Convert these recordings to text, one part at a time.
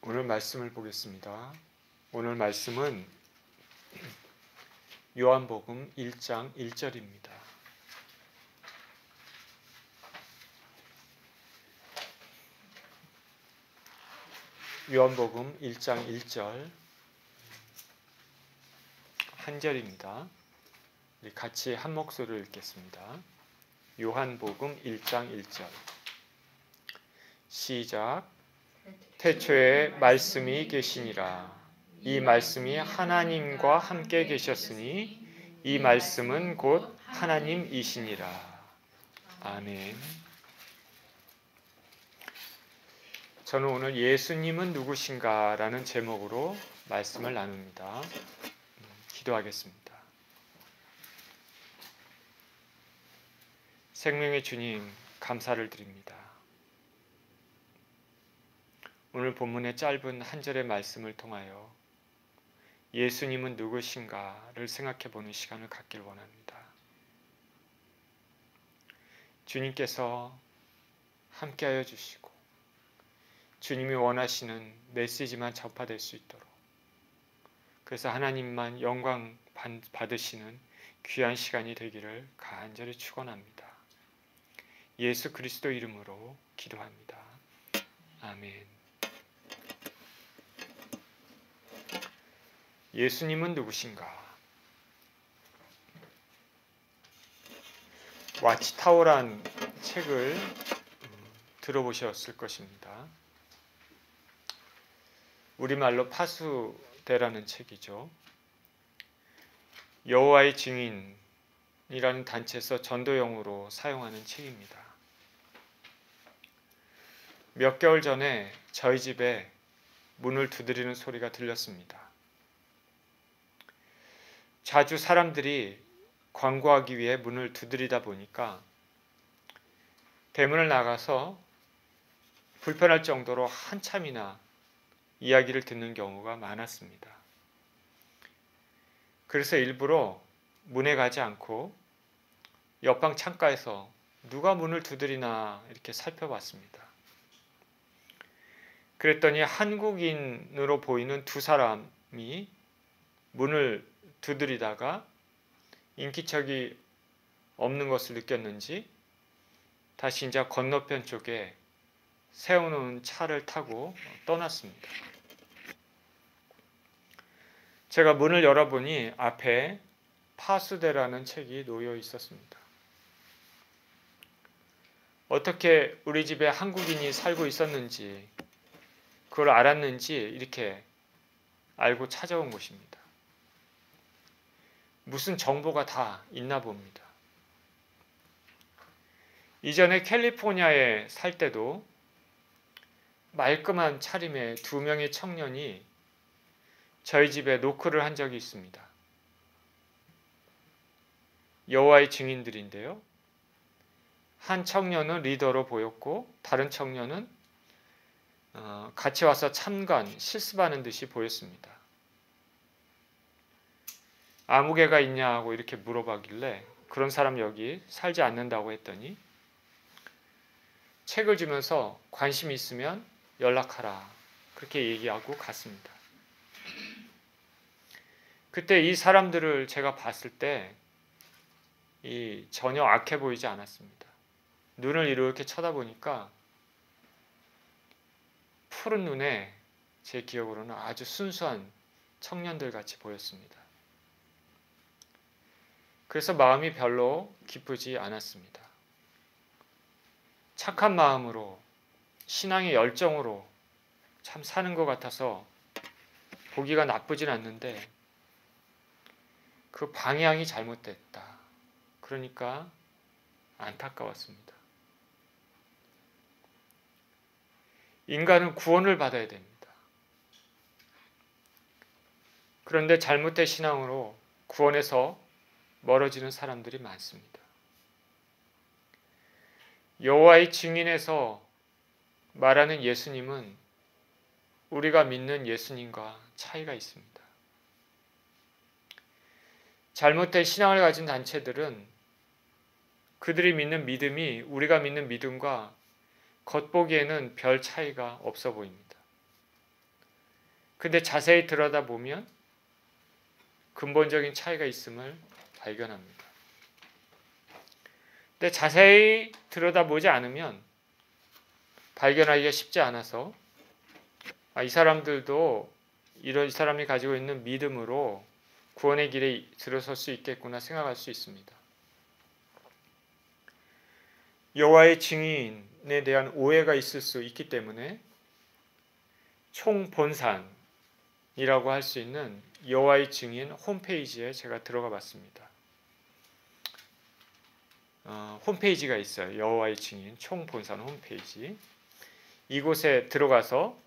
오늘 말씀을 보겠습니다. 오늘 말씀은 요한복음 1장 1절입니다. 요한복음 1장 1절 한 절입니다. 우리 같이 한 목소리로 읽겠습니다. 요한복음 1장 1절 시작. 태초에 말씀이 계시니라. 이 말씀이 하나님과 함께 계셨으니 이 말씀은 곧 하나님이시니라. 아멘. 저는 오늘 예수님은 누구신가 라는 제목으로 말씀을 나눕니다. 기도하겠습니다. 생명의 주님, 감사를 드립니다. 오늘 본문의 짧은 한 절의 말씀을 통하여 예수님은 누구신가를 생각해 보는 시간을 갖길 원합니다. 주님께서 함께하여 주시고 주님이 원하시는 메시지만 전파될 수 있도록, 그래서 하나님만 영광 받으시는 귀한 시간이 되기를 간절히 축원합니다. 예수 그리스도 이름으로 기도합니다. 아멘. 예수님은 누구신가? 와치타워란 책을 들어보셨을 것입니다. 우리말로 파수대라는 책이죠. 여호와의 증인이라는 단체에서 전도용으로 사용하는 책입니다. 몇 개월 전에 저희 집에 문을 두드리는 소리가 들렸습니다. 자주 사람들이 광고하기 위해 문을 두드리다 보니까 대문을 나가서 불편할 정도로 한참이나 이야기를 듣는 경우가 많았습니다. 그래서 일부러 문에 가지 않고 옆방 창가에서 누가 문을 두드리나 이렇게 살펴봤습니다. 그랬더니 한국인으로 보이는 두 사람이 문을 두드리다가 인기척이 없는 것을 느꼈는지 다시 이제 건너편 쪽에 세워놓은 차를 타고 떠났습니다. 제가 문을 열어보니 앞에 파수대라는 책이 놓여 있었습니다. 어떻게 우리 집에 한국인이 살고 있었는지, 그걸 알았는지 이렇게 알고 찾아온 것입니다. 무슨 정보가 다 있나 봅니다. 이전에 캘리포니아에 살 때도 말끔한 차림의 두 명의 청년이 저희 집에 노크를 한 적이 있습니다. 여호와의 증인들인데요. 한 청년은 리더로 보였고 다른 청년은 같이 와서 참관, 실습하는 듯이 보였습니다. 아무 개가 있냐고 이렇게 물어봤길래 그런 사람 여기 살지 않는다고 했더니 책을 주면서 관심 있으면 연락하라 그렇게 얘기하고 갔습니다. 그때 이 사람들을 제가 봤을 때 전혀 악해 보이지 않았습니다. 눈을 이렇게 쳐다보니까 푸른 눈에 제 기억으로는 아주 순수한 청년들 같이 보였습니다. 그래서 마음이 별로 기쁘지 않았습니다. 착한 마음으로 신앙의 열정으로 참 사는 것 같아서 보기가 나쁘진 않는데 그 방향이 잘못됐다. 그러니까 안타까웠습니다. 인간은 구원을 받아야 됩니다. 그런데 잘못된 신앙으로 구원에서 멀어지는 사람들이 많습니다. 여호와의 증인에서 말하는 예수님은 우리가 믿는 예수님과 차이가 있습니다. 잘못된 신앙을 가진 단체들은 그들이 믿는 믿음이 우리가 믿는 믿음과 겉보기에는 별 차이가 없어 보입니다. 근데 자세히 들여다보면 근본적인 차이가 있음을 발견합니다. 근데 자세히 들여다보지 않으면 발견하기가 쉽지 않아서 이 사람들도 이 사람이 가지고 있는 믿음으로 구원의 길에 들어설 수 있겠구나 생각할 수 있습니다. 여호와의 증인에 대한 오해가 있을 수 있기 때문에 총본산이라고 할 수 있는 여호와의 증인 홈페이지에 제가 들어가 봤습니다. 홈페이지가 있어요. 여호와의 증인 총본산 홈페이지. 이곳에 들어가서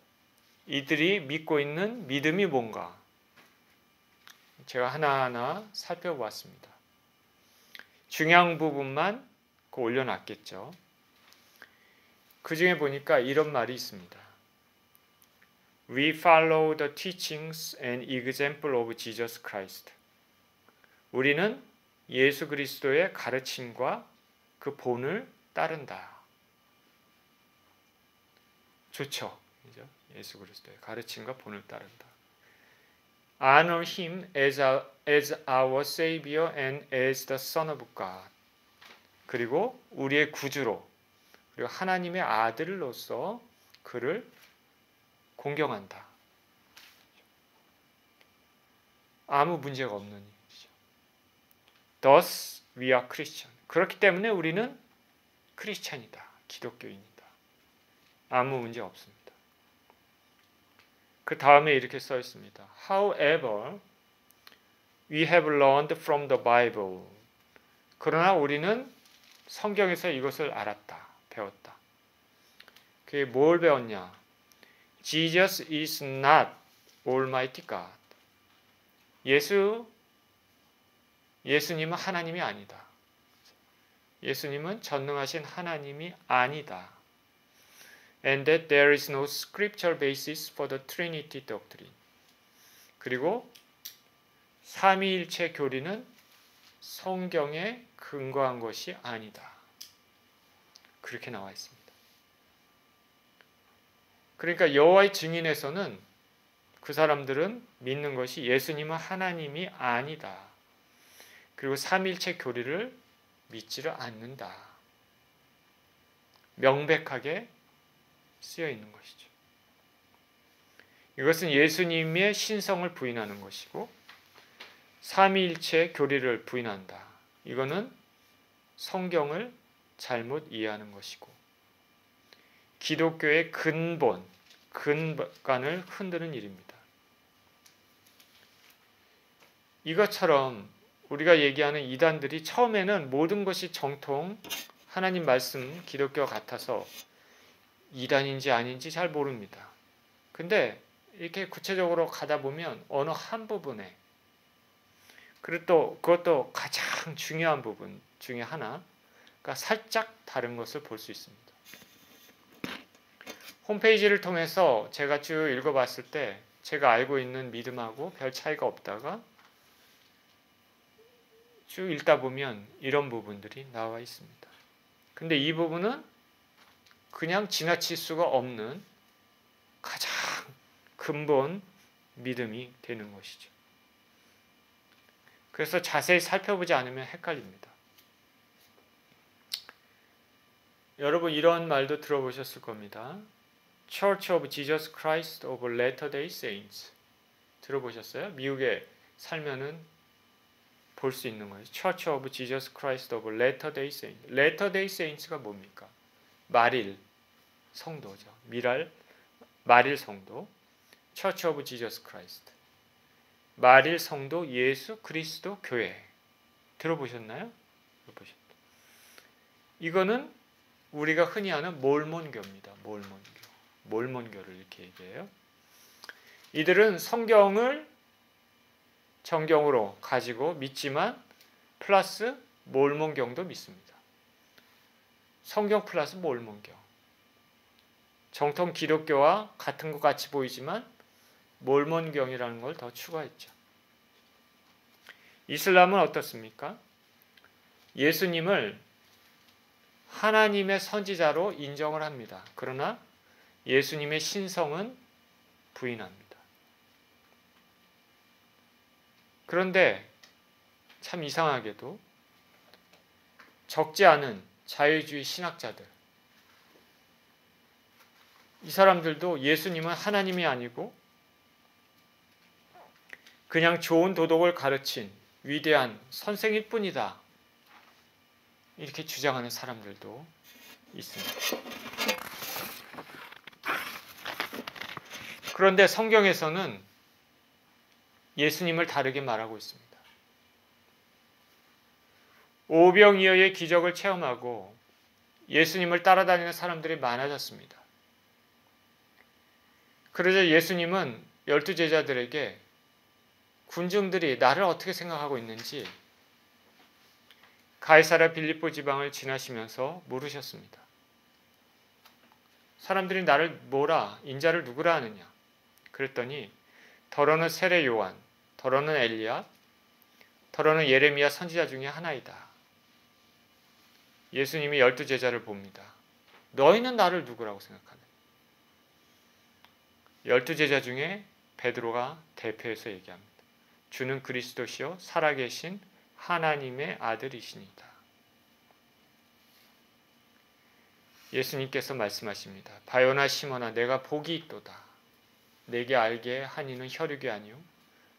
이들이 믿고 있는 믿음이 뭔가 제가 하나하나 살펴보았습니다. 중요한 부분만 올려놨겠죠. 그 중에 보니까 이런 말이 있습니다. We follow the teachings and example of Jesus Christ. 우리는 예수 그리스도의 가르침과 그 본을 따른다. 좋죠. 예수 그리스도의 가르침과 본을 따른다. Honor him as our Savior and as the Son of God. 그리고 우리의 구주로 그리고 하나님의 아들로서 그를 공경한다. 아무 문제가 없는 일이죠. Thus we are Christian. 그렇기 때문에 우리는 크리스찬이다. 기독교인이다. 아무 문제 없습니다. 그 다음에 이렇게 써 있습니다. However, we have learned from the Bible. 그러나 우리는 성경에서 이것을 알았다. 배웠다. 그게 뭘 배웠냐? Jesus is not Almighty God. 예수님은 하나님이 아니다. 예수님은 전능하신 하나님이 아니다. And that there is no scriptural basis for the Trinity doctrine. 그리고 삼위일체 교리는 성경에 근거한 것이 아니다. 그렇게 나와 있습니다. 그러니까 여호와의 증인에서는 그 사람들은 믿는 것이 예수님은 하나님이 아니다. 그리고 삼위일체 교리를 믿지를 않는다. 명백하게 쓰여 있는 것이죠. 이것은 예수님의 신성을 부인하는 것이고 삼위일체 교리를 부인한다. 이거는 성경을 잘못 이해하는 것이고 기독교의 근간을 흔드는 일입니다. 이것처럼 우리가 얘기하는 이단들이 처음에는 모든 것이 정통 하나님 말씀 기독교와 같아서 이단인지 아닌지 잘 모릅니다. 근데 이렇게 구체적으로 가다 보면 어느 한 부분에 그리고 또 그것도 가장 중요한 부분 중에 하나가 살짝 다른 것을 볼 수 있습니다. 홈페이지를 통해서 제가 쭉 읽어봤을 때 제가 알고 있는 믿음하고 별 차이가 없다가 쭉 읽다 보면 이런 부분들이 나와 있습니다. 근데 이 부분은 그냥 지나칠 수가 없는 가장 근본 믿음이 되는 것이죠. 그래서 자세히 살펴보지 않으면 헷갈립니다. 여러분 이런 말도 들어보셨을 겁니다. Church of Jesus Christ of Latter-day Saints 들어보셨어요? 미국에 살면은 볼 수 있는 거예요. Church of Jesus Christ of Latter-day Saints. Latter-day Saints가 뭡니까? 말일 성도죠. 말일 성도. Church of Jesus Christ. 말일 성도 예수 그리스도 교회. 들어보셨나요? 들어보셨죠? 이거는 우리가 흔히 아는 몰몬교입니다. 몰몬교를 이렇게 얘기해요. 이들은 성경을 정경으로 가지고 믿지만 플러스 몰몬경도 믿습니다. 성경 플러스 몰몬경. 정통 기독교와 같은 것 같이 보이지만 몰몬경이라는 걸 더 추가했죠. 이슬람은 어떻습니까? 예수님을 하나님의 선지자로 인정을 합니다. 그러나 예수님의 신성은 부인합니다. 그런데 참 이상하게도 적지 않은 자유주의 신학자들, 이 사람들도 예수님은 하나님이 아니고 그냥 좋은 도덕을 가르친 위대한 선생일 뿐이다, 이렇게 주장하는 사람들도 있습니다. 그런데 성경에서는 예수님을 다르게 말하고 있습니다. 오병이어의 기적을 체험하고 예수님을 따라다니는 사람들이 많아졌습니다. 그러자 예수님은 12 제자들에게 군중들이 나를 어떻게 생각하고 있는지 가이사랴 빌립보 지방을 지나시면서 물으셨습니다. 사람들이 나를 뭐라, 인자를 누구라 하느냐? 그랬더니 더러는 세례 요한, 더러는 엘리야, 더러는 예레미야 선지자 중에 하나이다. 예수님이 12 제자를 봅니다. 너희는 나를 누구라고 생각하느냐? 12 제자 중에 베드로가 대표해서 얘기합니다. 주는 그리스도시요 살아계신 하나님의 아들이시니다. 예수님께서 말씀하십니다. 바요나 시몬아 내가 복이 있도다. 내게 알게 한 이는 혈육이 아니요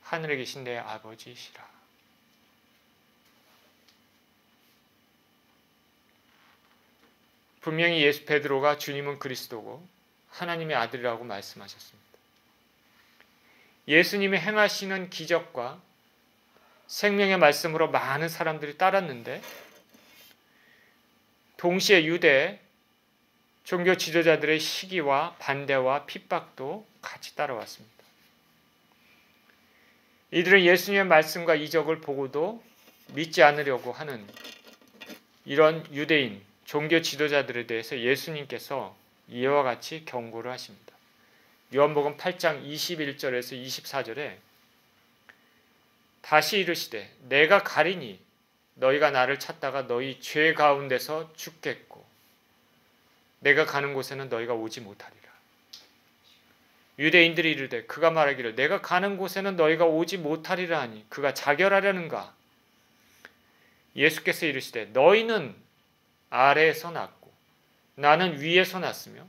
하늘에 계신 내 아버지이시라. 분명히 베드로가 주님은 그리스도고 하나님의 아들이라고 말씀하셨습니다. 예수님이 행하시는 기적과 생명의 말씀으로 많은 사람들이 따랐는데 동시에 유대 종교 지도자들의 시기와 반대와 핍박도 같이 따라왔습니다. 이들은 예수님의 말씀과 이적을 보고도 믿지 않으려고 하는 이런 유대인 종교 지도자들에 대해서 예수님께서 이와 같이 경고를 하십니다. 요한복음 8장 21절에서 24절에 다시 이르시되 내가 가리니 너희가 나를 찾다가 너희 죄 가운데서 죽겠고 내가 가는 곳에는 너희가 오지 못하리라. 유대인들이 이르되 그가 말하기를 내가 가는 곳에는 너희가 오지 못하리라 하니 그가 자결하려는가? 예수께서 이르시되 너희는 아래에서 났고 나는 위에서 났으며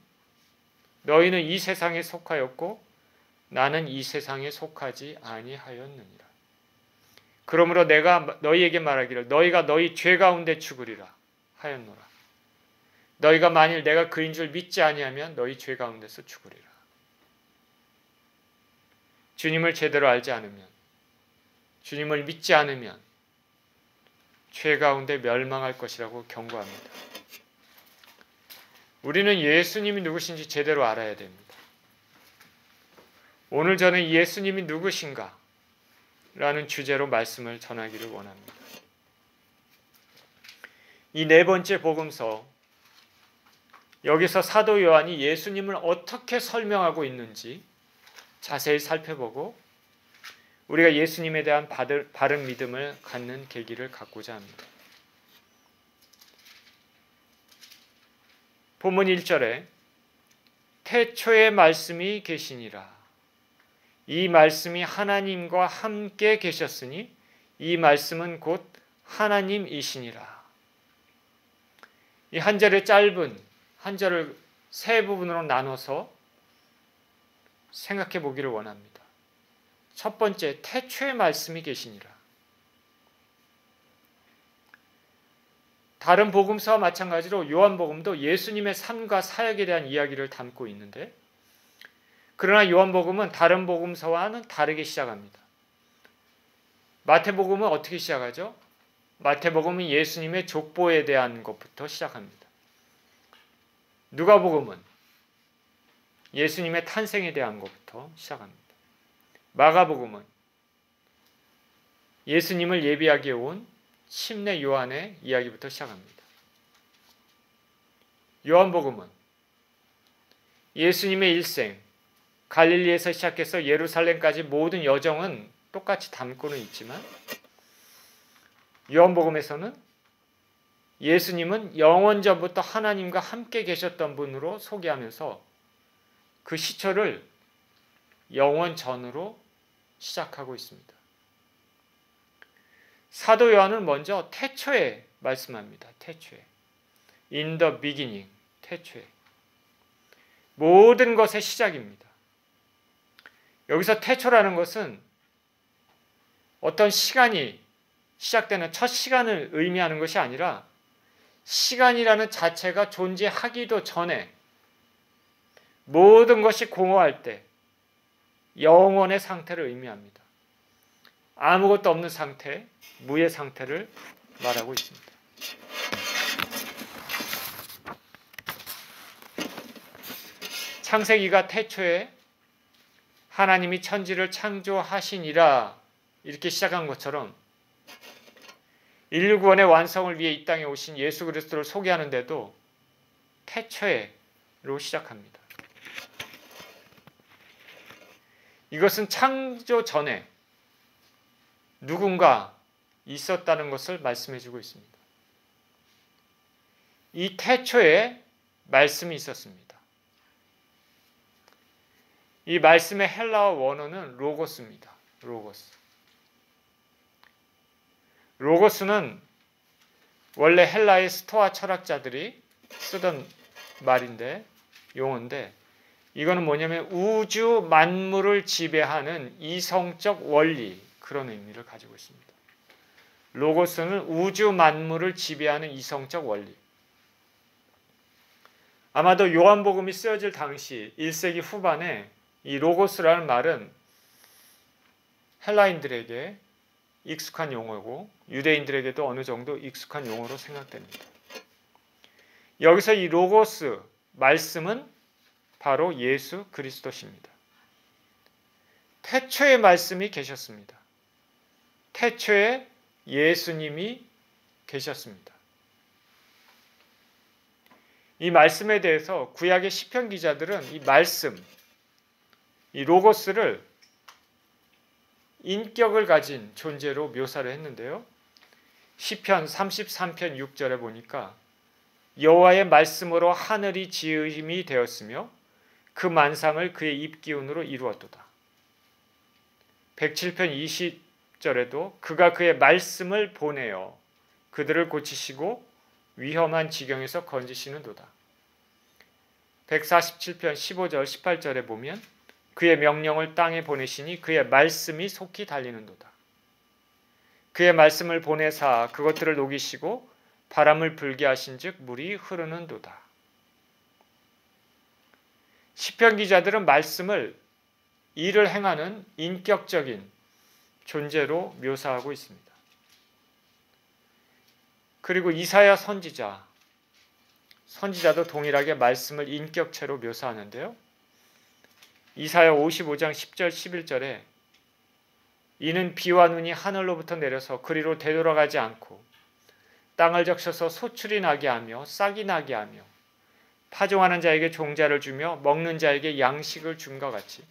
너희는 이 세상에 속하였고 나는 이 세상에 속하지 아니하였느니라. 그러므로 내가 너희에게 말하기를 너희가 너희 죄 가운데 죽으리라 하였노라. 너희가 만일 내가 그인 줄 믿지 아니하면 너희 죄 가운데서 죽으리라. 주님을 제대로 알지 않으면, 주님을 믿지 않으면 죄 가운데 멸망할 것이라고 경고합니다. 우리는 예수님이 누구신지 제대로 알아야 됩니다. 오늘 저는 예수님이 누구신가? 라는 주제로 말씀을 전하기를 원합니다. 이 네 번째 복음서, 여기서 사도 요한이 예수님을 어떻게 설명하고 있는지 자세히 살펴보고 우리가 예수님에 대한 바른 믿음을 갖는 계기를 갖고자 합니다. 본문 1절에 태초에 말씀이 계시니라. 이 말씀이 하나님과 함께 계셨으니 이 말씀은 곧 하나님이시니라. 이 한 절의 짧은 한 절을 세 부분으로 나눠서 생각해 보기를 원합니다. 첫 번째, 태초에 말씀이 계시니라. 다른 복음서와 마찬가지로 요한복음도 예수님의 삶과 사역에 대한 이야기를 담고 있는데, 그러나 요한복음은 다른 복음서와는 다르게 시작합니다. 마태복음은 어떻게 시작하죠? 마태복음은 예수님의 족보에 대한 것부터 시작합니다. 누가복음은 예수님의 탄생에 대한 것부터 시작합니다. 마가복음은 예수님을 예비하게 온 침례 요한의 이야기부터 시작합니다. 요한복음은 예수님의 일생, 갈릴리에서 시작해서 예루살렘까지 모든 여정은 똑같이 담고는 있지만 요한복음에서는 예수님은 영원전부터 하나님과 함께 계셨던 분으로 소개하면서 그 시초를 영원전으로 시작하고 있습니다. 사도 요한은 먼저 태초에 말씀합니다. 태초에. In the beginning. 태초에. 모든 것의 시작입니다. 여기서 태초라는 것은 어떤 시간이 시작되는 첫 시간을 의미하는 것이 아니라 시간이라는 자체가 존재하기도 전에 모든 것이 공허할 때 영원의 상태를 의미합니다. 아무것도 없는 상태, 무의 상태를 말하고 있습니다. 창세기가 태초에 하나님이 천지를 창조하시니라 이렇게 시작한 것처럼 인류 구원의 완성을 위해 이 땅에 오신 예수 그리스도를 소개하는데도 태초에로 시작합니다. 이것은 창조 전에 누군가 있었다는 것을 말씀해주고 있습니다. 이 태초에 말씀이 있었습니다. 이 말씀의 헬라어 원어는 로고스입니다. 로고스. 로고스는 원래 헬라의 스토아 철학자들이 쓰던 말인데, 용어인데, 이거는 뭐냐면 우주 만물을 지배하는 이성적 원리, 그런 의미를 가지고 있습니다. 로고스는 우주 만물을 지배하는 이성적 원리. 아마도 요한복음이 쓰여질 당시 1세기 후반에 이 로고스라는 말은 헬라인들에게 익숙한 용어고 유대인들에게도 어느 정도 익숙한 용어로 생각됩니다. 여기서 이 로고스, 말씀은 바로 예수 그리스도십니다. 태초에 말씀이 계셨습니다. 태초에 예수님이 계셨습니다. 이 말씀에 대해서 구약의 시편 기자들은 이 말씀, 이 로고스를 인격을 가진 존재로 묘사를 했는데요. 시편 33편 6절에 보니까 여호와의 말씀으로 하늘이 지음이 되었으며 그 만상을 그의 입기운으로 이루었도다. 107편 20절에도 그가 그의 말씀을 보내어 그들을 고치시고 위험한 지경에서 건지시는도다. 147편 15절 18절에 보면 그의 명령을 땅에 보내시니 그의 말씀이 속히 달리는도다. 그의 말씀을 보내사 그것들을 녹이시고 바람을 불게 하신즉 물이 흐르는도다. 시편 기자들은 말씀을 일을 행하는 인격적인 존재로 묘사하고 있습니다. 그리고 이사야 선지자도 동일하게 말씀을 인격체로 묘사하는데요. 이사야 55장 10절 11절에 이는 비와 눈이 하늘로부터 내려서 그리로 되돌아가지 않고 땅을 적셔서 소출이 나게 하며 싹이 나게 하며 파종하는 자에게 종자를 주며 먹는 자에게 양식을 줌과 같이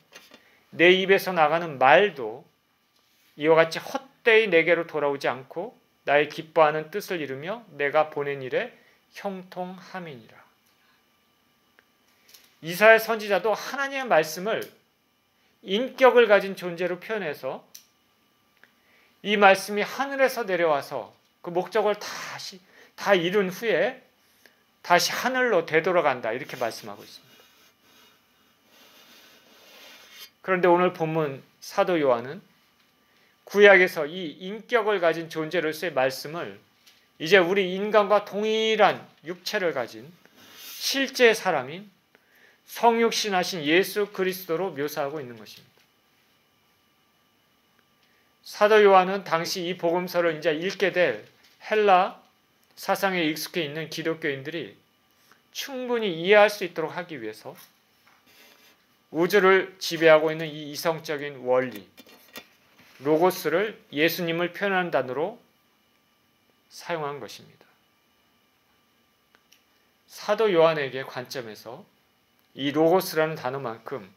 내 입에서 나가는 말도 이와 같이 헛되이 내게로 돌아오지 않고 나의 기뻐하는 뜻을 이루며 내가 보낸 일에 형통함이니라. 이사야 선지자도 하나님의 말씀을 인격을 가진 존재로 표현해서 이 말씀이 하늘에서 내려와서 그 목적을 다 이룬 후에 다시 하늘로 되돌아간다 이렇게 말씀하고 있습니다. 그런데 오늘 본문 사도 요한은 구약에서 이 인격을 가진 존재로서의 말씀을 이제 우리 인간과 동일한 육체를 가진 실제 사람인 성육신하신 예수 그리스도로 묘사하고 있는 것입니다. 사도 요한은 당시 이 복음서를 이제 읽게 될 헬라 사상에 익숙해 있는 기독교인들이 충분히 이해할 수 있도록 하기 위해서 우주를 지배하고 있는 이 이성적인 원리, 로고스를 예수님을 표현하는 단어로 사용한 것입니다. 사도 요한에게 관점에서 이 로고스라는 단어만큼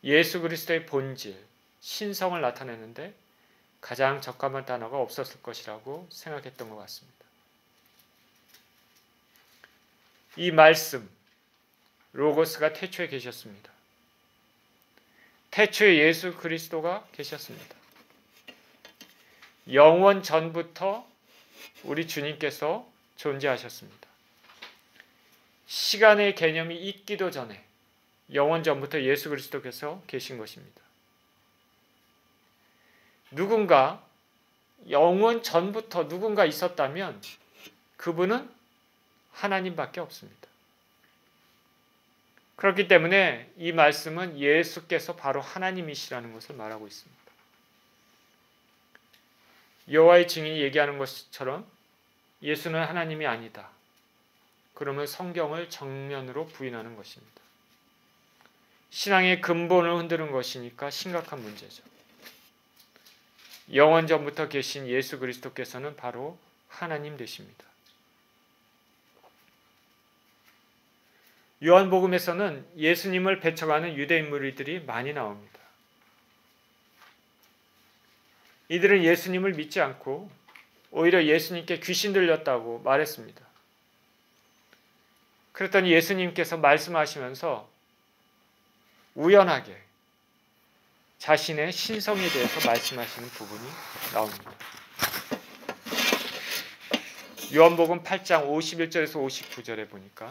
예수 그리스도의 본질, 신성을 나타내는데 가장 적합한 단어가 없었을 것이라고 생각했던 것 같습니다. 이 말씀, 로고스가 태초에 계셨습니다. 태초에 예수 그리스도가 계셨습니다. 영원 전부터 우리 주님께서 존재하셨습니다. 시간의 개념이 있기도 전에 영원 전부터 예수 그리스도께서 계신 것입니다. 누군가 영원 전부터 누군가 있었다면 그분은 하나님밖에 없습니다. 그렇기 때문에 이 말씀은 예수께서 바로 하나님이시라는 것을 말하고 있습니다. 여호와의 증인이 얘기하는 것처럼 예수는 하나님이 아니다. 그러면 성경을 정면으로 부인하는 것입니다. 신앙의 근본을 흔드는 것이니까 심각한 문제죠. 영원 전부터 계신 예수 그리스도께서는 바로 하나님 되십니다. 요한복음에서는 예수님을 배척하는 유대인 무리들이 많이 나옵니다. 이들은 예수님을 믿지 않고 오히려 예수님께 귀신 들렸다고 말했습니다. 그랬더니 예수님께서 말씀하시면서 우연하게 자신의 신성에 대해서 말씀하시는 부분이 나옵니다. 요한복음 8장 51절에서 59절에 보니까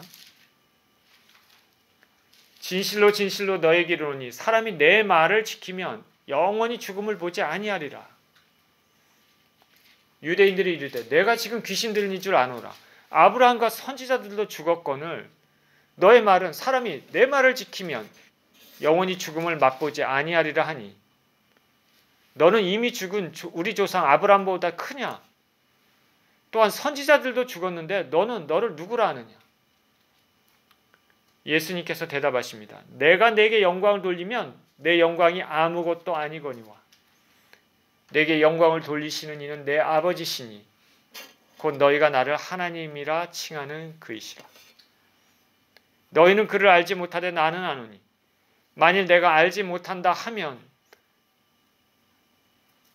진실로 진실로 너에게 이르노니 사람이 내 말을 지키면 영원히 죽음을 보지 아니하리라. 유대인들이 이르되 내가 지금 귀신 들린 줄 아노라. 아브라함과 선지자들도 죽었거늘 너의 말은 사람이 내 말을 지키면 영원히 죽음을 맛보지 아니하리라 하니 너는 이미 죽은 우리 조상 아브라함보다 크냐? 또한 선지자들도 죽었는데 너는 너를 누구라 하느냐? 예수님께서 대답하십니다. 내가 내게 영광을 돌리면 내 영광이 아무것도 아니거니와 내게 영광을 돌리시는 이는 내 아버지시니 곧 너희가 나를 하나님이라 칭하는 그이시라. 너희는 그를 알지 못하되 나는 아노니 만일 내가 알지 못한다 하면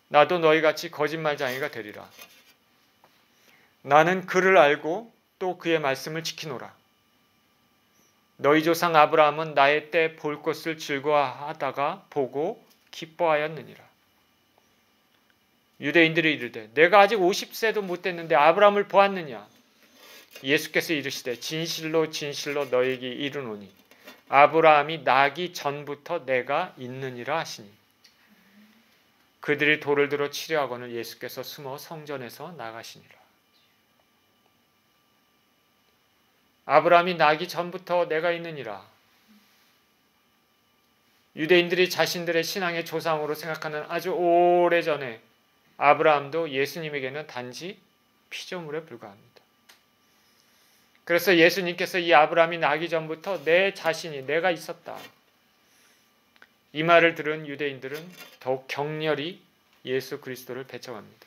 나도 너희같이 거짓말쟁이가 되리라. 나는 그를 알고 또 그의 말씀을 지키노라. 너희 조상 아브라함은 나의 때 볼 것을 즐거워하다가 보고 기뻐하였느니라. 유대인들이 이르되 내가 아직 50세도 못 됐는데 아브라함을 보았느냐? 예수께서 이르시되 진실로 진실로 너희에게 이르노니 아브라함이 나기 전부터 내가 있느니라 하시니 그들이 돌을 들어 치려하거늘 예수께서 숨어 성전에서 나가시니라. 아브라함이 나기 전부터 내가 있느니라. 유대인들이 자신들의 신앙의 조상으로 생각하는 아주 오래전에 아브라함도 예수님에게는 단지 피조물에 불과합니다. 그래서 예수님께서 이 아브라함이 나기 전부터 내 자신이 내가 있었다. 이 말을 들은 유대인들은 더욱 격렬히 예수 그리스도를 배척합니다.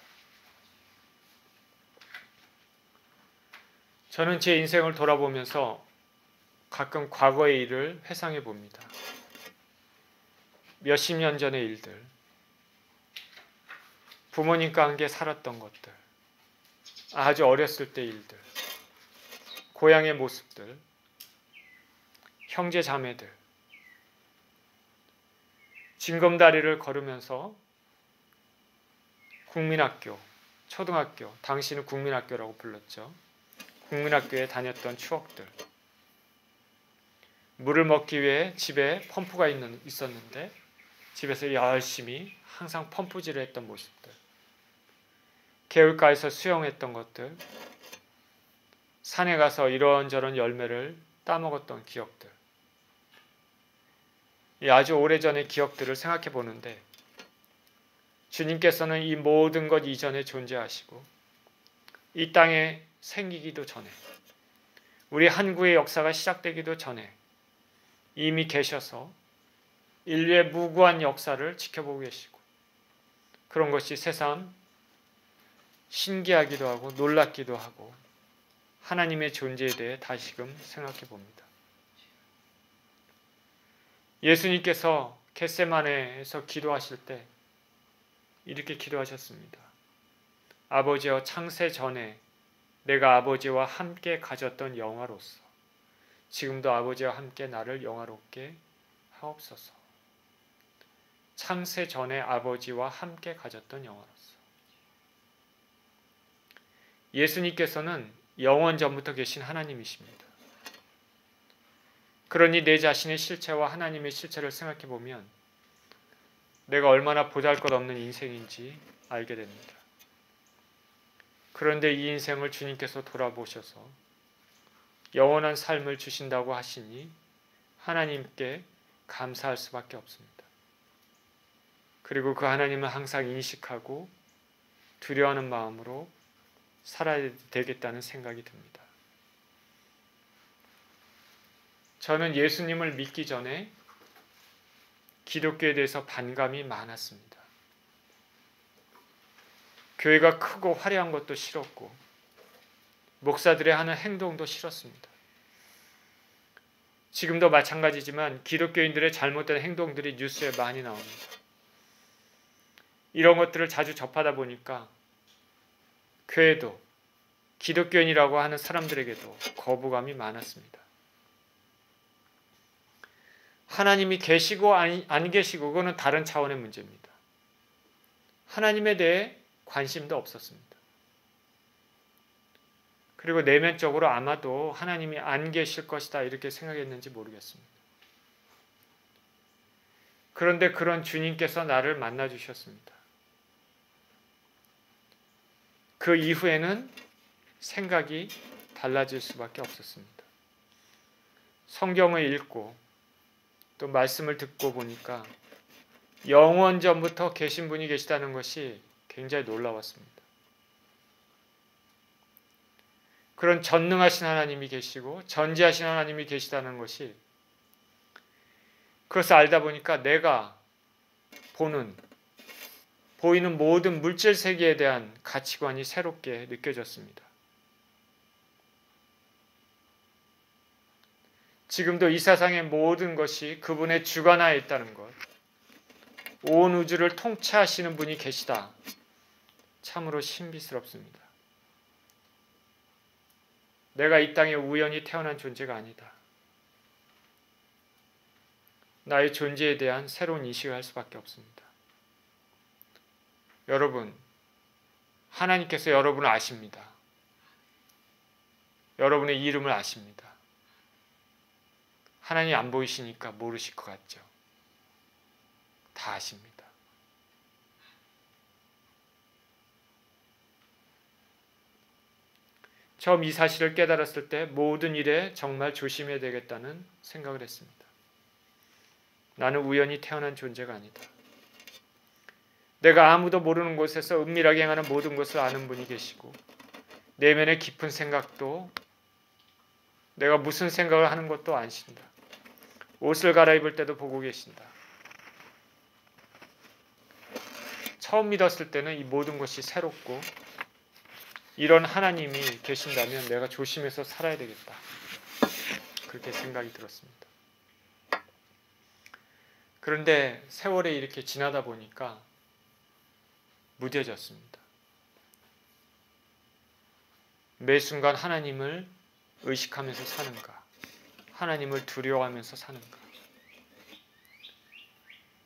저는 제 인생을 돌아보면서 가끔 과거의 일을 회상해 봅니다. 몇십 년 전의 일들, 부모님과 함께 살았던 것들, 아주 어렸을 때 일들, 고향의 모습들, 형제 자매들, 징검다리를 걸으면서 국민학교, 초등학교, 당시는 국민학교라고 불렀죠. 국민학교에 다녔던 추억들, 물을 먹기 위해 집에 펌프가 있었는데 집에서 열심히 항상 펌프질을 했던 모습들, 개울가에서 수영했던 것들, 산에 가서 이런저런 열매를 따먹었던 기억들, 이 아주 오래전의 기억들을 생각해 보는데 주님께서는 이 모든 것 이전에 존재하시고 이 땅에 생기기도 전에 우리 한국의 역사가 시작되기도 전에 이미 계셔서 인류의 무고한 역사를 지켜보고 계시고 그런 것이 새삼 신기하기도 하고 놀랍기도 하고 하나님의 존재에 대해 다시금 생각해 봅니다. 예수님께서 겟세마네에서 기도하실 때 이렇게 기도하셨습니다. 아버지여 창세 전에 내가 아버지와 함께 가졌던 영화로서 지금도 아버지와 함께 나를 영화롭게 하옵소서. 창세 전에 아버지와 함께 가졌던 영화로서 예수님께서는 영원 전부터 계신 하나님이십니다. 그러니 내 자신의 실체와 하나님의 실체를 생각해 보면 내가 얼마나 보잘것없는 인생인지 알게 됩니다. 그런데 이 인생을 주님께서 돌아보셔서 영원한 삶을 주신다고 하시니 하나님께 감사할 수밖에 없습니다. 그리고 그 하나님을 항상 인식하고 두려워하는 마음으로 살아야 되겠다는 생각이 듭니다. 저는 예수님을 믿기 전에 기독교에 대해서 반감이 많았습니다. 교회가 크고 화려한 것도 싫었고 목사들의 하는 행동도 싫었습니다. 지금도 마찬가지지만 기독교인들의 잘못된 행동들이 뉴스에 많이 나옵니다. 이런 것들을 자주 접하다 보니까 교회도 기독교인이라고 하는 사람들에게도 거부감이 많았습니다. 하나님이 계시고 안 계시고 그거는 다른 차원의 문제입니다. 하나님에 대해 관심도 없었습니다. 그리고 내면적으로 아마도 하나님이 안 계실 것이다 이렇게 생각했는지 모르겠습니다. 그런데 그런 주님께서 나를 만나 주셨습니다. 그 이후에는 생각이 달라질 수밖에 없었습니다. 성경을 읽고 또 말씀을 듣고 보니까 영원 전부터 계신 분이 계시다는 것이 굉장히 놀라웠습니다. 그런 전능하신 하나님이 계시고 전지하신 하나님이 계시다는 것이 그것을 알다 보니까 내가 보이는 모든 물질 세계에 대한 가치관이 새롭게 느껴졌습니다. 지금도 이 세상의 모든 것이 그분의 주관하에 있다는 것, 온 우주를 통치하시는 분이 계시다. 참으로 신비스럽습니다. 내가 이 땅에 우연히 태어난 존재가 아니다. 나의 존재에 대한 새로운 인식을 할 수밖에 없습니다. 여러분, 하나님께서 여러분을 아십니다. 여러분의 이름을 아십니다. 하나님이 안 보이시니까 모르실 것 같죠? 다 아십니다. 처음 이 사실을 깨달았을 때 모든 일에 정말 조심해야 되겠다는 생각을 했습니다. 나는 우연히 태어난 존재가 아니다. 내가 아무도 모르는 곳에서 은밀하게 행하는 모든 것을 아는 분이 계시고 내면의 깊은 생각도 내가 무슨 생각을 하는 것도 아신다. 옷을 갈아입을 때도 보고 계신다. 처음 믿었을 때는 이 모든 것이 새롭고 이런 하나님이 계신다면 내가 조심해서 살아야 되겠다. 그렇게 생각이 들었습니다. 그런데 세월이 이렇게 지나다 보니까 무뎌졌습니다. 매 순간 하나님을 의식하면서 사는가? 하나님을 두려워하면서 사는가?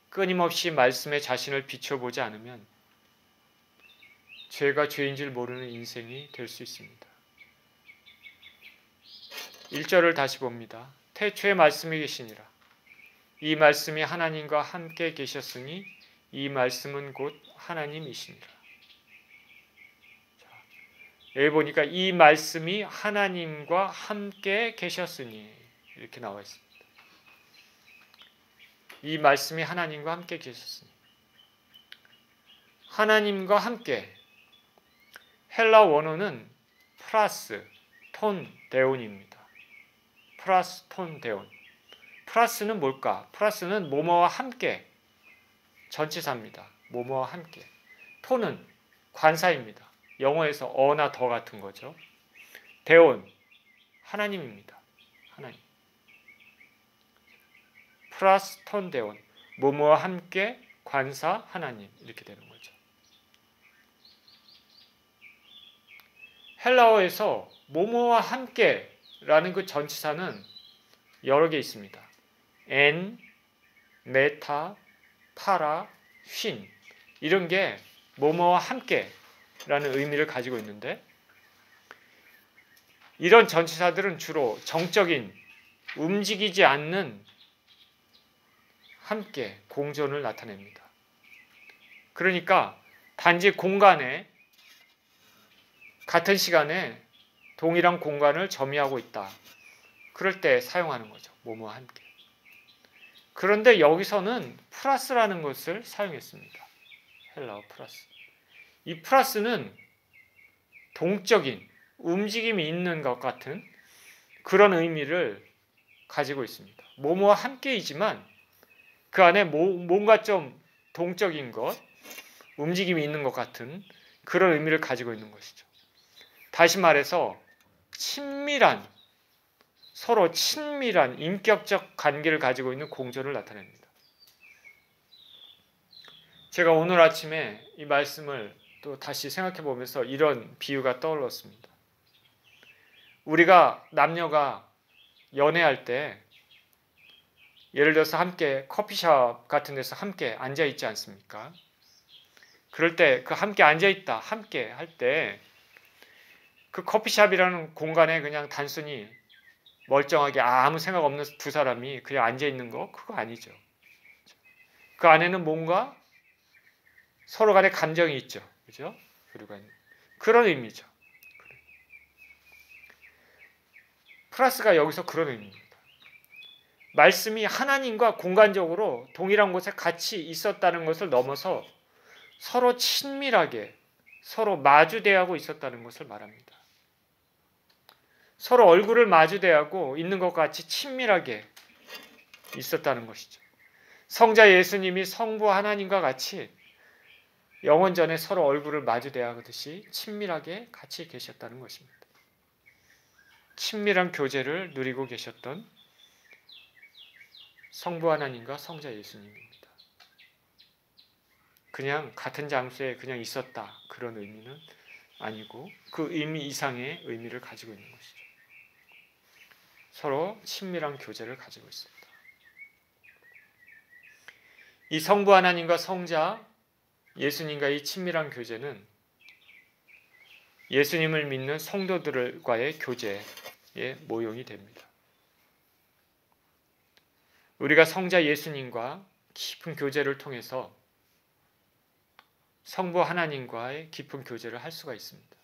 끊임없이 말씀에 자신을 비춰보지 않으면 죄가 죄인 줄 모르는 인생이 될 수 있습니다. 1절을 다시 봅니다. 태초에 말씀이 계시니라. 이 말씀이 하나님과 함께 계셨으니 이 말씀은 곧 하나님이시니라. 여기 보니까 이 말씀이 하나님과 함께 계셨으니 이렇게 나와 있습니다. 이 말씀이 하나님과 함께 계셨으니 하나님과 함께 헬라 원어는 플러스 톤 데온입니다. 플러스 톤 데온. 플러스는 뭘까? 플러스는 뭐뭐와 함께 전치사입니다. 뭐뭐와 함께. 톤은 관사입니다. 영어에서 어나 더 같은 거죠. 데온 하나님입니다. 하나님. 플러스 톤 데온 뭐뭐와 함께 관사 하나님 이렇게 되는 거죠. 헬라어에서 뭐뭐와 함께라는 그 전치사는 여러 개 있습니다. 엔, 메타, 파라, 쉰 이런 게 뭐뭐와 함께라는 의미를 가지고 있는데 이런 전치사들은 주로 정적인 움직이지 않는 함께 공존을 나타냅니다. 그러니까 단지 공간에 같은 시간에 동일한 공간을 점유하고 있다. 그럴 때 사용하는 거죠. 뭐뭐와 함께. 그런데 여기서는 플러스라는 것을 사용했습니다. 헬라어 플러스. 이 플러스는 동적인 움직임이 있는 것 같은 그런 의미를 가지고 있습니다. 뭐뭐와 함께이지만 그 안에 뭔가 좀 동적인 것, 움직임이 있는 것 같은 그런 의미를 가지고 있는 것이죠. 다시 말해서 서로 친밀한 인격적 관계를 가지고 있는 공존을 나타냅니다. 제가 오늘 아침에 이 말씀을 또 다시 생각해 보면서 이런 비유가 떠올랐습니다. 우리가 남녀가 연애할 때 예를 들어서 함께 커피숍 같은 데서 함께 앉아 있지 않습니까? 그럴 때 그 함께 앉아 있다, 함께 할 때 그 커피숍이라는 공간에 그냥 단순히 멀쩡하게 아무 생각 없는 두 사람이 그냥 앉아 있는 거 그거 아니죠. 그 안에는 뭔가 서로 간에 감정이 있죠. 그죠? 그런 의미죠. 플러스가 여기서 그런 의미입니다. 말씀이 하나님과 공간적으로 동일한 곳에 같이 있었다는 것을 넘어서 서로 친밀하게 서로 마주대하고 있었다는 것을 말합니다. 서로 얼굴을 마주대하고 있는 것 같이 친밀하게 있었다는 것이죠. 성자 예수님이 성부 하나님과 같이 영원전에 서로 얼굴을 마주대하듯이 친밀하게 같이 계셨다는 것입니다. 친밀한 교제를 누리고 계셨던 성부 하나님과 성자 예수님입니다. 그냥 같은 장소에 그냥 있었다 그런 의미는 아니고 그 의미 이상의 의미를 가지고 있는 것이죠. 서로 친밀한 교제를 가지고 있습니다. 이 성부 하나님과 성자 예수님과의 친밀한 교제는 예수님을 믿는 성도들과의 교제의 모형이 됩니다. 우리가 성자 예수님과 깊은 교제를 통해서 성부 하나님과의 깊은 교제를 할 수가 있습니다.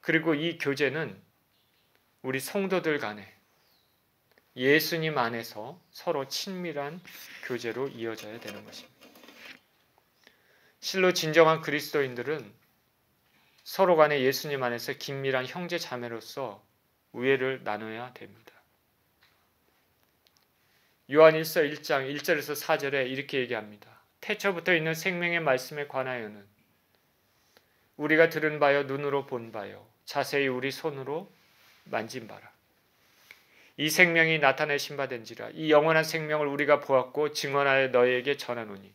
그리고 이 교제는 우리 성도들 간에 예수님 안에서 서로 친밀한 교제로 이어져야 되는 것입니다. 실로 진정한 그리스도인들은 서로 간에 예수님 안에서 긴밀한 형제 자매로서 우애를 나눠야 됩니다. 요한일서 1장 1절에서 4절에 이렇게 얘기합니다. 태초부터 있는 생명의 말씀에 관하여는 우리가 들은 바요 눈으로 본 바요 자세히 우리 손으로 만진 바라. 이 생명이 나타내신 바 된지라. 이 영원한 생명을 우리가 보았고 증언하여 너희에게 전하노니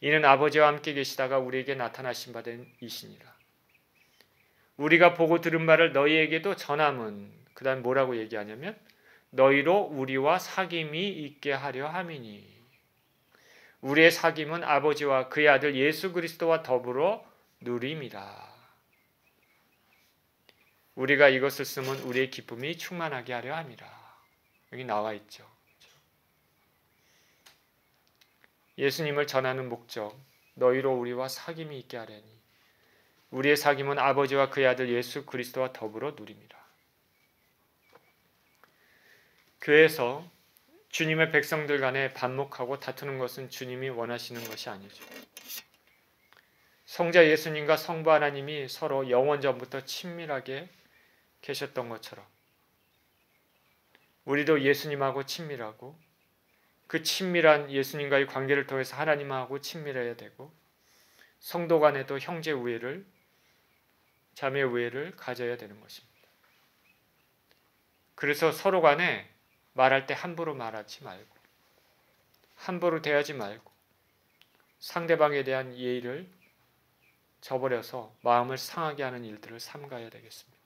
이는 아버지와 함께 계시다가 우리에게 나타나신 바 된 이시니라. 우리가 보고 들은 바를 너희에게도 전함은 그 다음 뭐라고 얘기하냐면 너희로 우리와 사귐이 있게 하려 함이니 우리의 사귐은 아버지와 그의 아들 예수 그리스도와 더불어 누림이라. 우리가 이것을 쓰면 우리의 기쁨이 충만하게 하려 함이라. 여기 나와 있죠. 예수님을 전하는 목적, 너희로 우리와 사귐이 있게 하려니 우리의 사귐은 아버지와 그의 아들 예수 그리스도와 더불어 누림이라. 교회에서 주님의 백성들 간에 반목하고 다투는 것은 주님이 원하시는 것이 아니죠. 성자 예수님과 성부 하나님이 서로 영원전부터 친밀하게 계셨던 것처럼 우리도 예수님하고 친밀하고 그 친밀한 예수님과의 관계를 통해서 하나님하고 친밀해야 되고 성도 간에도 형제 우애를 자매 우애를 가져야 되는 것입니다. 그래서 서로 간에 말할 때 함부로 말하지 말고 함부로 대하지 말고 상대방에 대한 예의를 저버려서 마음을 상하게 하는 일들을 삼가야 되겠습니다.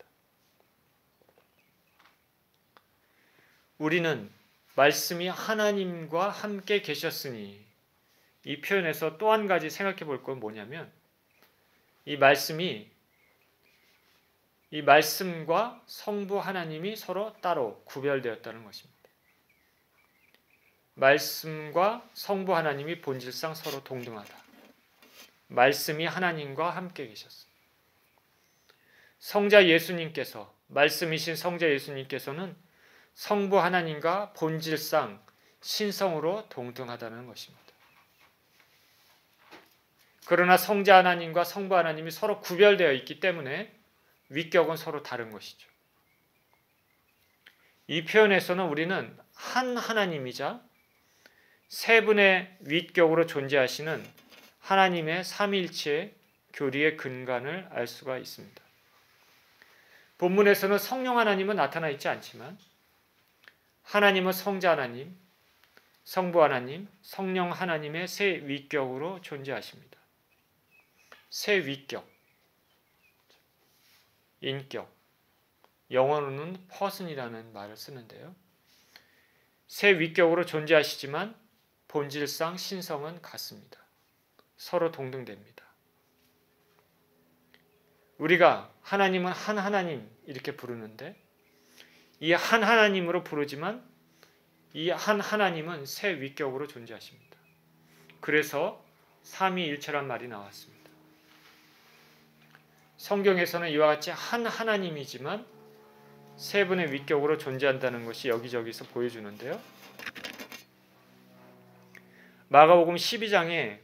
우리는 말씀이 하나님과 함께 계셨으니 이 표현에서 또 한 가지 생각해 볼 건 뭐냐면 이 말씀이 이 말씀과 성부 하나님이 서로 따로 구별되었다는 것입니다. 말씀과 성부 하나님이 본질상 서로 동등하다. 말씀이 하나님과 함께 계셨습니다. 성자 예수님께서, 말씀이신 성자 예수님께서는 성부 하나님과 본질상 신성으로 동등하다는 것입니다. 그러나 성자 하나님과 성부 하나님이 서로 구별되어 있기 때문에 위격은 서로 다른 것이죠. 이 표현에서는 우리는 한 하나님이자 세 분의 위격으로 존재하시는 하나님의 삼위일체의 교리의 근간을 알 수가 있습니다. 본문에서는 성령 하나님은 나타나 있지 않지만 하나님은 성자 하나님, 성부 하나님, 성령 하나님의 세 위격으로 존재하십니다. 세 위격, 인격, 영어로는 person이라는 말을 쓰는데요. 세 위격으로 존재하시지만 본질상 신성은 같습니다. 서로 동등됩니다. 우리가 하나님은 한 하나님 이렇게 부르는데 이 한 하나님으로 부르지만 이 한 하나님은 세 위격으로 존재하십니다. 그래서 삼위일체란 말이 나왔습니다. 성경에서는 이와 같이 한 하나님이지만 세 분의 위격으로 존재한다는 것이 여기저기서 보여주는데요. 마가복음 12장에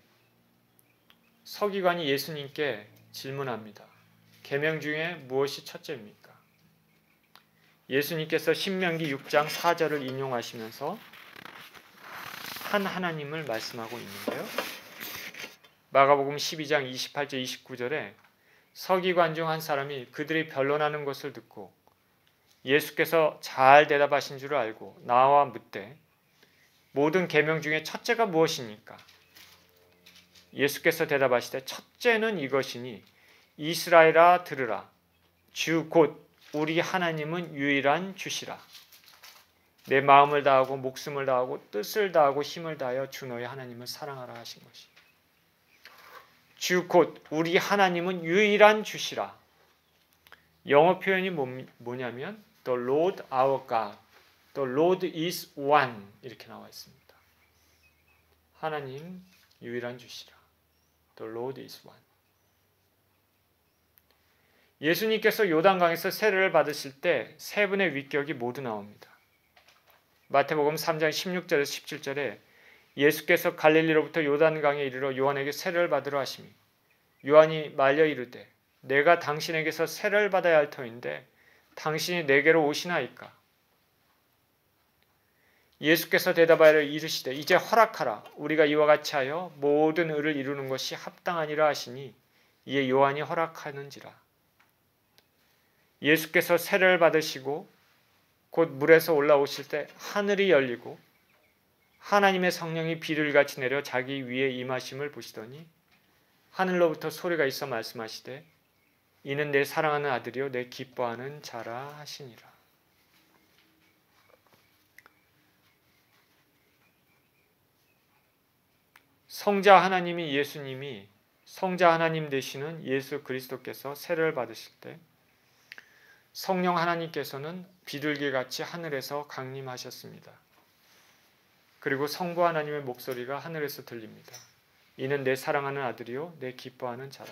서기관이 예수님께 질문합니다. 계명 중에 무엇이 첫째입니까? 예수님께서 신명기 6장 4절을 인용하시면서 한 하나님을 말씀하고 있는데요. 마가복음 12장 28절 29절에 서기관 중 한 사람이 그들이 변론하는 것을 듣고 예수께서 잘 대답하신 줄 알고 나와 묻되 모든 계명 중에 첫째가 무엇입니까? 예수께서 대답하시되 첫째는 이것이니 이스라엘아 들으라. 주 곧 우리 하나님은 유일한 주시라. 내 마음을 다하고 목숨을 다하고 뜻을 다하고 힘을 다하여 주 너의 하나님을 사랑하라 하신 것이. 주 곧 우리 하나님은 유일한 주시라. 영어 표현이 뭐냐면 The Lord our God, The Lord is one 이렇게 나와 있습니다. 하나님 유일한 주시라. The Lord is one. 예수님께서 요단강에서 세례를 받으실 때 세 분의 위격이 모두 나옵니다. 마태복음 3장 16절에서 17절에 예수께서 갈릴리로부터 요단강에 이르러 요한에게 세례를 받으러 하시니 요한이 말려 이르되 내가 당신에게서 세례를 받아야 할 터인데 당신이 내게로 오시나이까? 예수께서 대답하여 이르시되 이제 허락하라. 우리가 이와 같이 하여 모든 의를 이루는 것이 합당하니라 하시니 이에 요한이 허락하는지라. 예수께서 세례를 받으시고 곧 물에서 올라오실 때 하늘이 열리고 하나님의 성령이 비둘기같이 내려 자기 위에 임하심을 보시더니 하늘로부터 소리가 있어 말씀하시되 이는 내 사랑하는 아들이요 내 기뻐하는 자라 하시니라. 성자 하나님이 예수님이 성자 하나님 되시는 예수 그리스도께서 세례를 받으실 때 성령 하나님께서는 비둘기같이 하늘에서 강림하셨습니다. 그리고 성부 하나님의 목소리가 하늘에서 들립니다. 이는 내 사랑하는 아들이요 내 기뻐하는 자라.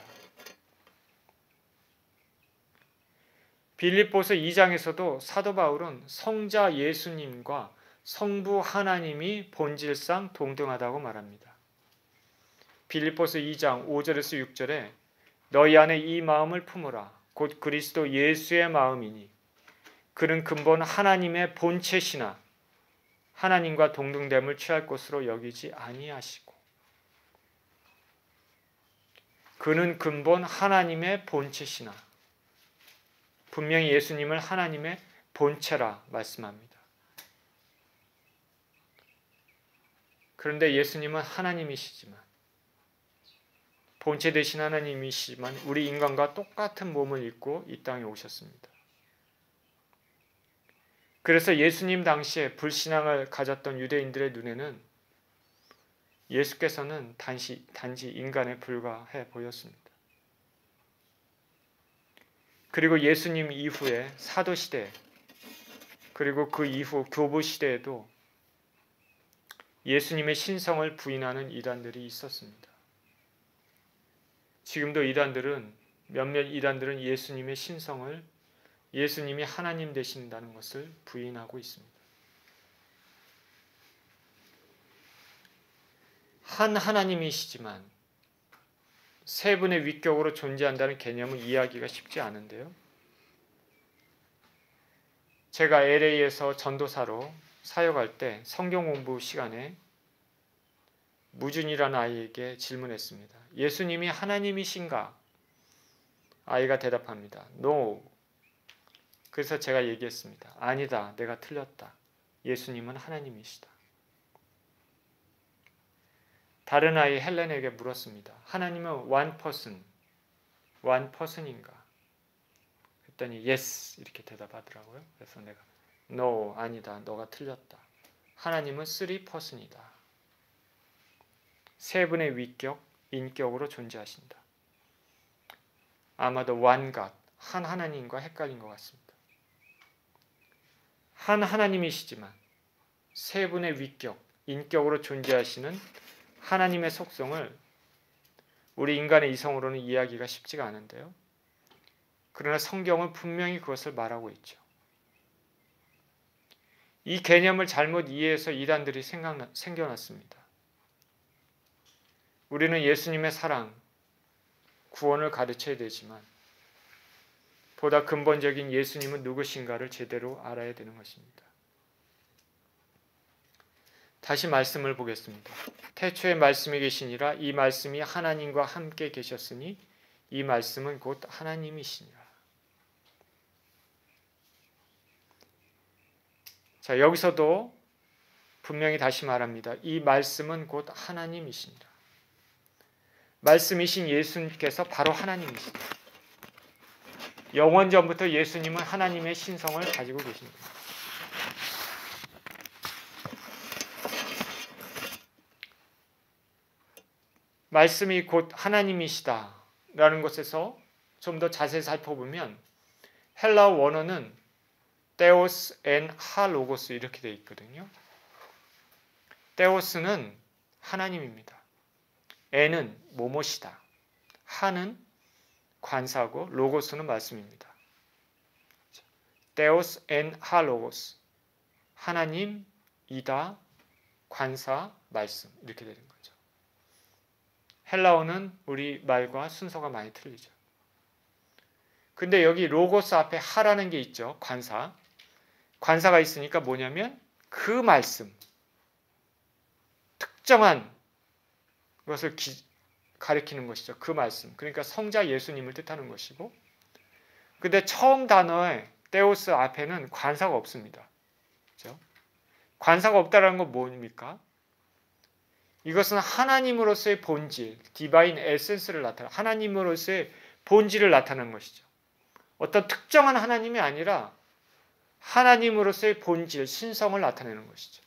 빌립보서 2장에서도 사도 바울은 성자 예수님과 성부 하나님이 본질상 동등하다고 말합니다. 빌립보서 2장 5절에서 6절에 너희 안에 이 마음을 품으라. 곧 그리스도 예수의 마음이니 그는 근본 하나님의 본체시나 하나님과 동등됨을 취할 것으로 여기지 아니하시고 그는 근본 하나님의 본체시나 분명히 예수님을 하나님의 본체라 말씀합니다. 그런데 예수님은 하나님이시지만 본체 되신 하나님이시지만 우리 인간과 똑같은 몸을 입고 이 땅에 오셨습니다. 그래서 예수님 당시에 불신앙을 가졌던 유대인들의 눈에는 예수께서는 단지 인간에 불과해 보였습니다. 그리고 예수님 이후에 사도시대, 그리고 그 이후 교부시대에도 예수님의 신성을 부인하는 이단들이 있었습니다. 지금도 몇몇 이단들은 예수님의 신성을, 예수님이 하나님 되신다는 것을 부인하고 있습니다. 한 하나님이시지만 세 분의 위격으로 존재한다는 개념은 이해하기가 쉽지 않은데요. 제가 LA에서 전도사로 사역할 때 성경 공부 시간에 무준이라는 아이에게 질문했습니다. 예수님이 하나님이신가? 아이가 대답합니다. No. 그래서 제가 얘기했습니다. 아니다. 내가 틀렸다. 예수님은 하나님이시다. 다른 아이 헬렌에게 물었습니다. 하나님은 one person인가? 그랬더니 yes 이렇게 대답하더라고요. 그래서 내가 no 아니다. 너가 틀렸다. 하나님은 three person이다. 세 분의 위격, 인격으로 존재하신다. 아마도 one God, 한 하나님과 헷갈린 것 같습니다. 한 하나님이시지만 세 분의 위격, 인격으로 존재하시는 하나님의 속성을 우리 인간의 이성으로는 이해하기가 쉽지가 않은데요. 그러나 성경은 분명히 그것을 말하고 있죠. 이 개념을 잘못 이해해서 이단들이 생겨났습니다. 우리는 예수님의 사랑, 구원을 가르쳐야 되지만 보다 근본적인 예수님은 누구신가를 제대로 알아야 되는 것입니다. 다시 말씀을 보겠습니다. 태초에 말씀이 계시니라 이 말씀이 하나님과 함께 계셨으니 이 말씀은 곧 하나님이시니라. 자, 여기서도 분명히 다시 말합니다. 이 말씀은 곧 하나님이시니라. 말씀이신 예수님께서 바로 하나님이시다. 영원 전부터 예수님은 하나님의 신성을 가지고 계십니다. 말씀이 곧 하나님이시다 라는 것에서 좀 더 자세히 살펴보면 헬라어 원어는 테오스 앤 하 로고스 이렇게 되어 있거든요. 테오스는 하나님입니다. 앤은 뭐뭐시다. 하는 관사고 로고스는 말씀입니다. 테오스 앤 하 로고스, 하나님이다, 관사, 말씀 이렇게 되는 거죠. 헬라어는 우리 말과 순서가 많이 틀리죠. 근데 여기 로고스 앞에 하라는 게 있죠. 관사. 관사가 있으니까 뭐냐면 그 말씀, 특정한 것을 가리키는 것이죠. 그 말씀. 그러니까 성자 예수님을 뜻하는 것이고, 근데 처음 단어에 테오스 앞에는 관사가 없습니다. 그렇죠? 관사가 없다는 건 뭡니까? 이것은 하나님으로서의 본질, 디바인 에센스를 나타내는, 하나님으로서의 본질을 나타내는 것이죠. 어떤 특정한 하나님이 아니라 하나님으로서의 본질, 신성을 나타내는 것이죠.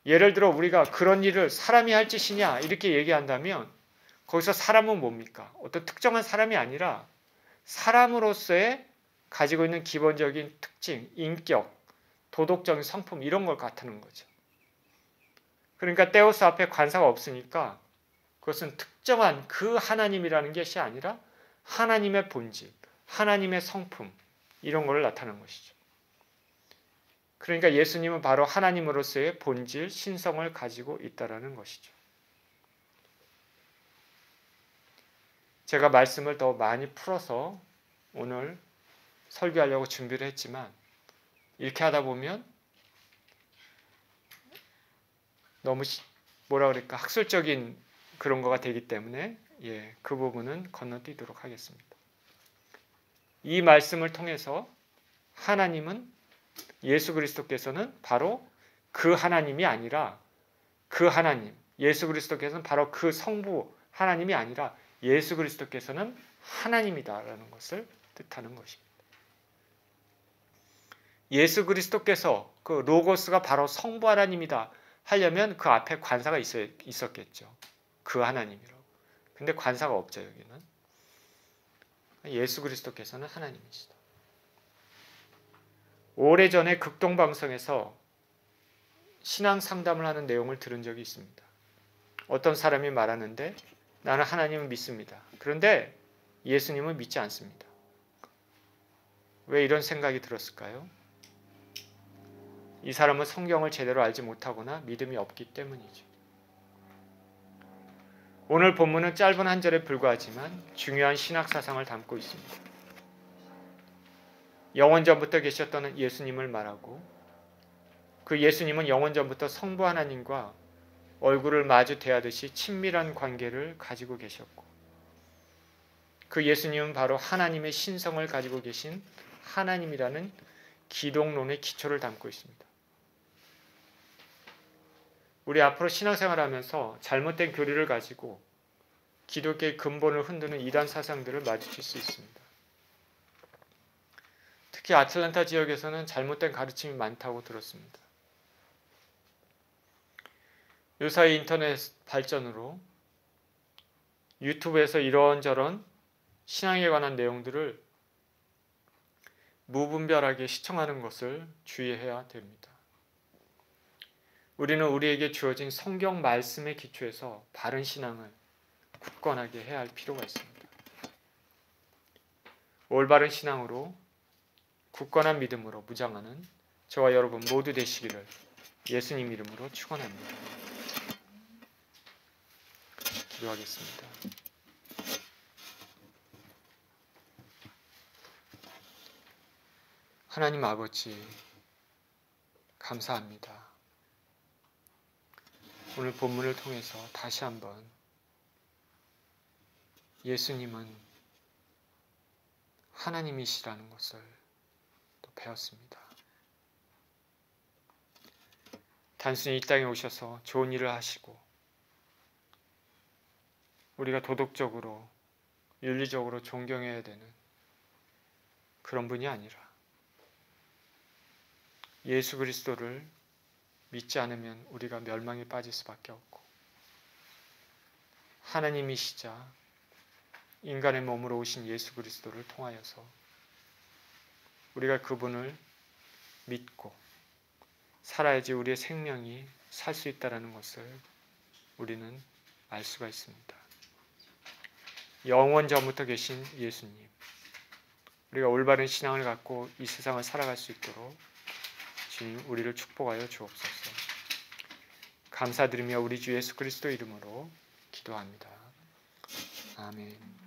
예를 들어 우리가 그런 일을 사람이 할 짓이냐 이렇게 얘기한다면 거기서 사람은 뭡니까? 어떤 특정한 사람이 아니라 사람으로서의 가지고 있는 기본적인 특징, 인격, 도덕적인 성품 이런 걸 나타내는 거죠. 그러니까 테오스 앞에 관사가 없으니까 그것은 특정한 그 하나님이라는 것이 아니라 하나님의 본질, 하나님의 성품 이런 걸 나타내는 것이죠. 그러니까 예수님은 바로 하나님으로서의 본질, 신성을 가지고 있다는 것이죠. 제가 말씀을 더 많이 풀어서 오늘 설교하려고 준비를 했지만 이렇게 하다 보면 너무 뭐라 그럴까 학술적인 그런 거가 되기 때문에 그 부분은 건너뛰도록 하겠습니다. 이 말씀을 통해서 하나님은 예수 그리스도께서는 바로 그 하나님이 아니라 그 하나님, 예수 그리스도께서는 바로 그 성부 하나님이 아니라 예수 그리스도께서는 하나님이다라는 것을 뜻하는 것입니다. 예수 그리스도께서 그 로고스가 바로 성부 하나님이다 하려면 그 앞에 관사가 있었겠죠. 그 하나님이라고. 근데 관사가 없죠, 여기는. 예수 그리스도께서는 하나님이시다. 오래전에 극동방송에서 신앙 상담을 하는 내용을 들은 적이 있습니다. 어떤 사람이 말하는데 나는 하나님을 믿습니다. 그런데 예수님을 믿지 않습니다. 왜 이런 생각이 들었을까요? 이 사람은 성경을 제대로 알지 못하거나 믿음이 없기 때문이죠. 오늘 본문은 짧은 한 절에 불과하지만 중요한 신학 사상을 담고 있습니다. 영원전부터 계셨던 예수님을 말하고 그 예수님은 영원전부터 성부 하나님과 얼굴을 마주 대하듯이 친밀한 관계를 가지고 계셨고 그 예수님은 바로 하나님의 신성을 가지고 계신 하나님이라는 기독론의 기초를 담고 있습니다. 우리 앞으로 신앙생활을 하면서 잘못된 교리를 가지고 기독교의 근본을 흔드는 이단 사상들을 마주칠 수 있습니다. 특히 아틀란타 지역에서는 잘못된 가르침이 많다고 들었습니다. 요사이 인터넷 발전으로 유튜브에서 이런저런 신앙에 관한 내용들을 무분별하게 시청하는 것을 주의해야 됩니다. 우리는 우리에게 주어진 성경 말씀의 기초에서 바른 신앙을 굳건하게 해야 할 필요가 있습니다. 올바른 신앙으로 굳건한 믿음으로 무장하는 저와 여러분 모두 되시기를 예수님 이름으로 축원합니다. 기도하겠습니다. 하나님 아버지 감사합니다. 오늘 본문을 통해서 다시 한번 예수님은 하나님이시라는 것을 또 배웠습니다. 단순히 이 땅에 오셔서 좋은 일을 하시고 우리가 도덕적으로 윤리적으로 존경해야 되는 그런 분이 아니라 예수 그리스도를 믿지 않으면 우리가 멸망에 빠질 수밖에 없고 하나님이시자 인간의 몸으로 오신 예수 그리스도를 통하여서 우리가 그분을 믿고 살아야지 우리의 생명이 살 수 있다는 것을 우리는 알 수가 있습니다. 영원 전부터 계신 예수님, 우리가 올바른 신앙을 갖고 이 세상을 살아갈 수 있도록 주님 우리를 축복하여 주옵소서. 감사드리며 우리 주 예수 그리스도 이름으로 기도합니다. 아멘.